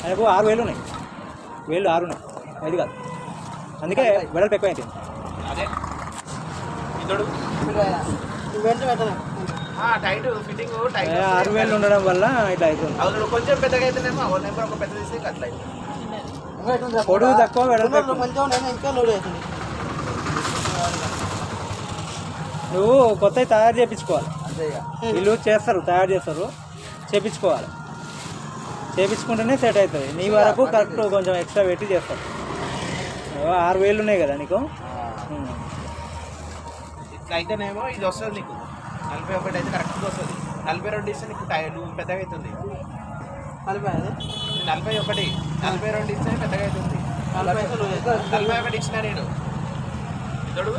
ఆయనకు 6,000 ఉన్నాయి, 6 ఉన్నాయి, 5 కాదు. అందుకే వెడల్పు ఎక్కువ అవుతుంది. అదే ఇతడు టైట్ ఫిట్టింగ్ 6,000 ఉండడం వల్ల ఇట్లా అవుతుంది. అవును కొంచెం పెద్దగా అయితేనేమో నెంబర్ ఒక పెద్ద తీసి అట్లా పొడుగు తక్కువ వెడల్పు ఎక్కువ. నువ్వు కొత్తవి తయారు చేయించుకోవాలి. వీళ్ళు తయారు చేస్తారు, చేయించుకోవాలి. చేయించుకుంటేనే సెట్ అవుతుంది. నీ వరకు కరెక్ట్ కొంచెం ఎక్స్ట్రా పెట్టి చేస్తారు. 6,000 ఉన్నాయి కదా నీకు. ఇట్లా అయితేనేమో ఇది వస్తుంది నీకు 41 అయితే కరెక్ట్గా వస్తుంది. 42 ఇస్తే నీకు నువ్వు పెద్దగా అవుతుంది. 41 42 ఇస్తే పెద్దగా అవుతుంది. 41 ఇచ్చిన నేను ఇతడు